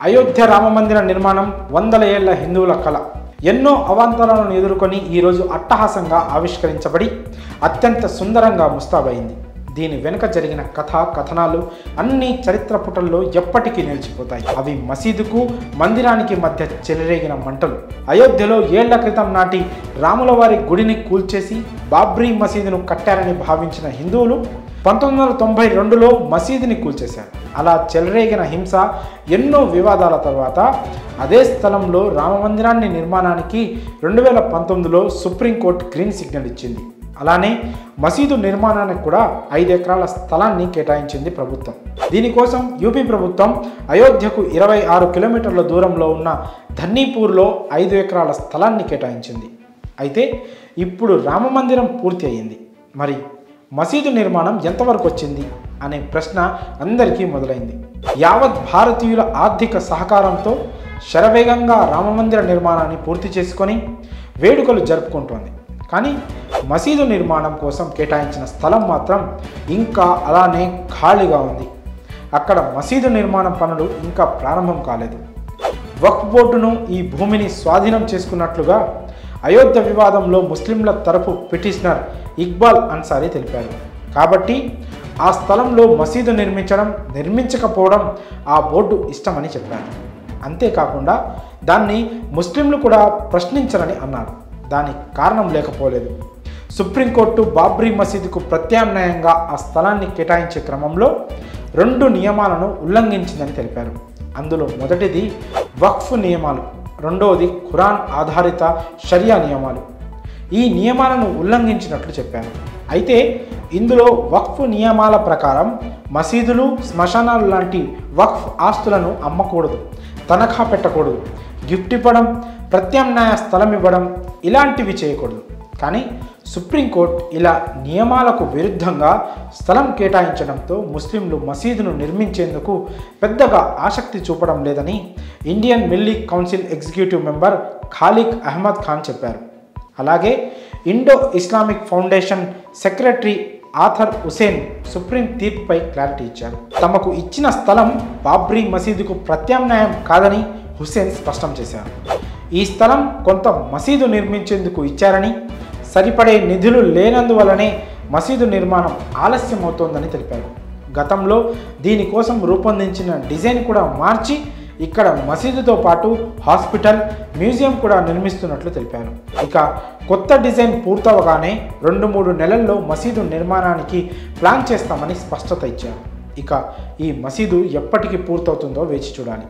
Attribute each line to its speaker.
Speaker 1: అయోధ్య రామమందిర నిర్మాణం వందల ఏళ్ల హిందువుల కళ. ఎన్నో అవాంతరాలను ఎదుర్కొని ఈరోజు అట్టహాసంగా ఆవిష్కరించబడి అత్యంత సుందరంగా ముస్తాబైంది. దీని వెనుక జరిగిన కథనాలు అన్ని చరిత్ర పుటల్లో ఎప్పటికీ నిలిచిపోతాయి. అవి మసీదుకు మందిరానికి మధ్య చెలరేగిన మంటలు. అయోధ్యలో ఏళ్ల క్రితం నాటి రాములవారి గుడిని కూల్చేసి బాబ్రీ మసీదును కట్టారని భావించిన హిందువులు 1992లో మసీదుని కూల్చేశారు. అలా చెలరేగిన హింస, ఎన్నో వివాదాల తర్వాత అదే స్థలంలో రామమందిరాన్ని నిర్మాణానికి 2019లో సుప్రీంకోర్టు గ్రీన్ సిగ్నల్ ఇచ్చింది. అలానే మసీదు నిర్మాణానికి కూడా 5 ఎకరాల స్థలాన్ని కేటాయించింది ప్రభుత్వం. దీనికోసం యూపీ ప్రభుత్వం అయోధ్యకు 26 కిలోమీటర్ల దూరంలో ఉన్న ధన్నీపూర్లో 5 ఎకరాల స్థలాన్ని కేటాయించింది. అయితే ఇప్పుడు రామమందిరం పూర్తి అయ్యింది. మరి మసీదు నిర్మాణం ఎంతవరకు వచ్చింది అనే ప్రశ్న అందరికీ మొదలైంది. యావత్ భారతీయుల ఆర్థిక సహకారంతో శరవేగంగా రామమందిర నిర్మాణాన్ని పూర్తి చేసుకొని వేడుకలు జరుపుకుంటోంది. కానీ మసీదు నిర్మాణం కోసం కేటాయించిన స్థలం మాత్రం ఇంకా అలానే ఖాళీగా ఉంది. అక్కడ మసీదు నిర్మాణం పనులు ఇంకా ప్రారంభం కాలేదు. వక్ఫ్ బోర్డును ఈ భూమిని స్వాధీనం చేసుకున్నట్లుగా అయోధ్య వివాదంలో ముస్లింల తరపు పిటిషనర్ ఇక్బాల్ అన్సారీ తెలిపారు. కాబట్టి ఆ స్థలంలో మసీదు నిర్మించకపోవడం ఆ బోర్డు ఇష్టమని చెప్పారు. అంతేకాకుండా దాన్ని ముస్లింలు కూడా ప్రశ్నించరని అన్నారు. దానికి కారణం లేకపోలేదు. సుప్రీంకోర్టు బాబ్రీ మసీదుకు ప్రత్యామ్నాయంగా ఆ స్థలాన్ని కేటాయించే క్రమంలో 2 నియమాలను ఉల్లంఘించిందని తెలిపారు. అందులో మొదటిది వక్ఫ్ నియమాలు, రెండవది ఖురాన్ ఆధారిత షరియా నియమాలు. ఈ నియమాలను ఉల్లంఘించినట్లు చెప్పారు. అయితే ఇందులో వక్ఫ్ నియమాల ప్రకారం మసీదులు, శ్మశానాలు లాంటి వక్ఫ్ ఆస్తులను అమ్మకూడదు, తనఖా పెట్టకూడదు, గిఫ్ట్ ఇవ్వడం, ప్రత్యామ్నాయ స్థలం ఇవ్వడం ఇలాంటివి చేయకూడదు. కానీ సుప్రీంకోర్టు ఇలా నియమాలకు విరుద్ధంగా స్థలం కేటాయించడంతో ముస్లింలు మసీదును నిర్మించేందుకు పెద్దగా ఆసక్తి చూపడం లేదని Indian Milli council executive member Khaliq Ahmed Khan చెప్పారు. అలాగే Indo Islamic foundation secretary Athar Hussain supreme తీర్పుపై క్లారిటీ ఇచ్చారు. తమకు ఇచ్చిన స్థలం బాబ్రీ మసీదుకు ప్రత్యామ్నాయం కాదని హుసేన్ స్పష్టం చేశారు. ఈ స్థలం కొంత మసీదు నిర్మించేందుకు ఇచ్చారని, సరిపడే నిధులు లేనందువల్లనే మసీదు నిర్మాణం ఆలస్యం అవుతోందని తెలిపారు. గతంలో దీనికోసం రూపొందించిన డిజైన్ కూడా మార్చి ఇక్కడ మసీదుతో పాటు హాస్పిటల్, మ్యూజియం కూడా నిర్మిస్తున్నట్లు తెలిపారు. ఇక కొత్త డిజైన్ పూర్తవగానే 2-3 నెలల్లో మసీదు నిర్మాణానికి ప్లాన్ చేస్తామని స్పష్టత ఇచ్చారు. ఇక ఈ మసీదు ఎప్పటికి పూర్తవుతుందో వేచి చూడాలి.